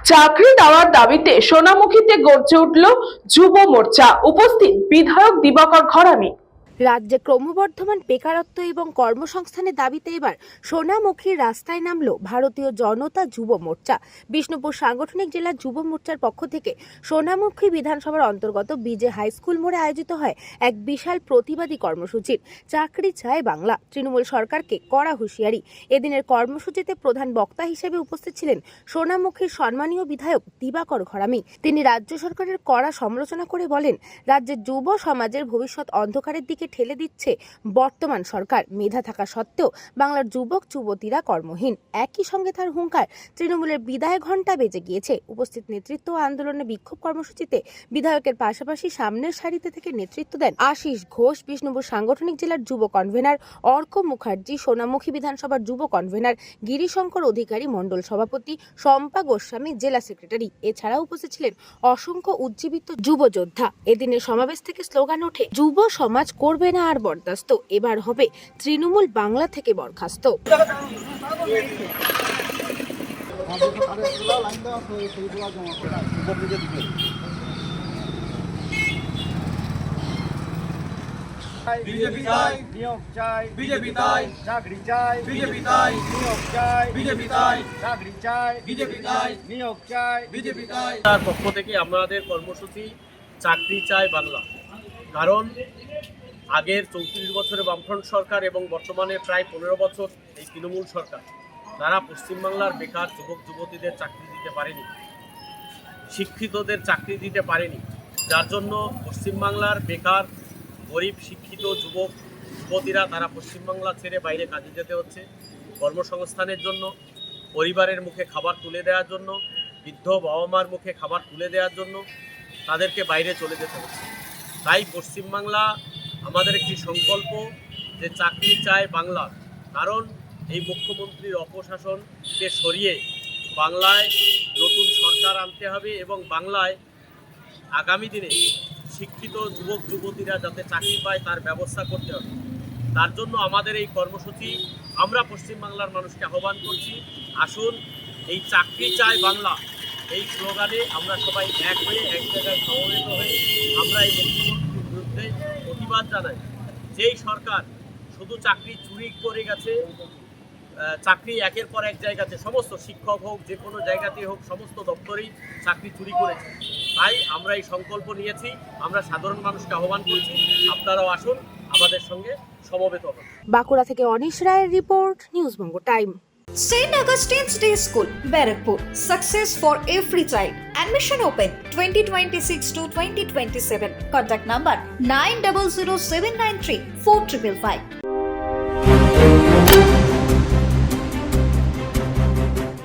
চাকরি দেওয়ার দাবিতে সোনামুখীতে গর্জে উঠল যুব মোর্চা। উপস্থিত বিধায়ক দিবাকর ঘরামি। রাজ্যে ক্রমবর্ধমান বেকারত্ব এবং কর্মসংস্থানের দাবিতে এবার সোনামুখীর রাস্তায় নামল ভারতীয় জনতা যুব মোর্চা। বিষ্ণুপুর সাংগঠনিক জেলা যুব মোর্চার পক্ষ থেকে সোনামুখী বিধানসভার অন্তর্গত বিজে হাই স্কুল মোড়ে আয়োজিত হয় এক বিশাল প্রতিবাদী কর্মসূচির চাকরি চায় বাংলা, তৃণমূল সরকারকে কড়া হুঁশিয়ারি। এদিনের কর্মসূচিতে প্রধান বক্তা হিসেবে উপস্থিত ছিলেন সোনামুখীর সম্মানীয় বিধায়ক দিবাকর ঘরামি। তিনি রাজ্য সরকারের কড়া সমালোচনা করে বলেন, রাজ্যের যুব সমাজের ভবিষ্যৎ অন্ধকারের দিকে ঠেলে দিচ্ছে বর্তমান সরকার। মেধা থাকা সত্ত্বেও বাংলার যুবক যুবতীরা কর্মহীন। একই সঙ্গে তার হুঙ্কার, তৃণমূলের বিদায় ঘণ্টা বেজে গিয়েছে। উপস্থিত নেতৃত্ব ও আন্দোলনে বিক্ষোভ কর্মসূচিতে বিধায়কের পাশাপাশি সামনের সারিতে থেকে নেতৃত্ব দেন আশিস ঘোষ, বিষ্ণুপুর সাংগঠনিক জেলার যুব কনভেনার অর্ক মুখার্জি, সোনামুখী বিধানসভার যুব কনভেনার গিরিশঙ্কর অধিকারী, মণ্ডল সভাপতি শম্পা গোস্বামী, জেলা সেক্রেটারি। এছাড়াও উপস্থিত ছিলেন অসংখ্য উজ্জীবিত যুব যোদ্ধা। এদিনের সমাবেশ থেকে স্লোগান ওঠে, যুব সমাজ করবে না আর বরদাস্ত, এবার হবে তৃণমূল বাংলা থেকে বরখাস্ত। বিজেপি চাই, নিয়োগ চাই, বিজেপি চাই, চাকরি চাই, বিজেপি চাই, নিয়োগ চাই, বিজেপি চাই, চাকরি চাই, বিজেপি চাই, নিয়োগ চাই, বিজেপি চাই। তার পক্ষ থেকে আমাদের কর্মসূচি চাকরি চাই বাংলা। কারণ আগের 34 বছরে বামফ্রন্ট সরকার এবং বর্তমানে প্রায় 15 বছর এই তৃণমূল সরকার, তারা পশ্চিমবাংলার বেকার যুবক যুবতীদের চাকরি দিতে পারেনি, শিক্ষিতদের চাকরি দিতে পারেনি, যার জন্য পশ্চিমবাংলার বেকার গরিব শিক্ষিত যুবক যুবতীরা তারা পশ্চিমবাংলা ছেড়ে বাইরে কাজে যেতে হচ্ছে। কর্মসংস্থানের জন্য, পরিবারের মুখে খাবার তুলে দেওয়ার জন্য, বৃদ্ধ বাবা মার মুখে খাবার তুলে দেওয়ার জন্য তাদেরকে বাইরে চলে যেতে হচ্ছে। তাই পশ্চিমবাংলা আমাদের একটি সংকল্প যে চাকরি চায় বাংলা। কারণ এই মুখ্যমন্ত্রীর অপশাসনকে সরিয়ে বাংলায় নতুন সরকার আনতে হবে এবং বাংলায় আগামী দিনে শিক্ষিত যুবক যুবতীরা যাতে চাকরি পায় তার ব্যবস্থা করতে হবে। তার জন্য আমাদের এই কর্মসূচি আমরা পশ্চিমবাংলার মানুষকে আহ্বান করছি, আসুন এই চাকরি চায় বাংলা এই স্লোগানে আমরা সবাই এক হয়ে এক জায়গায় সমবেত হয়ে আমরা এই মুখ্যমন্ত্রীর বিরুদ্ধে প্রতিবাদ জানাই। যেই সরকার শুধু চাকরি চুরি করে গেছে, চাকরি একের পর এক জায়গাতে, সমস্ত শিক্ষক হোক যে কোনো জায়গাতেই হোক, সমস্ত দপ্তরেই চাকরি চুরি করেছে। তাই আমরা এই সংকল্প নিয়েছি, আমরা সাধারণ মানুষকে আহ্বান করছি, আপনারাও আসুন আমাদের সঙ্গে সমবেত হন। বাঁকুড়া থেকে অনিশ রায়ের report, NewsBanga time. St. Augustine's Day School, Barakpur. Success for every child. Admission open 2026 to 2027. Contact number 900793 4555.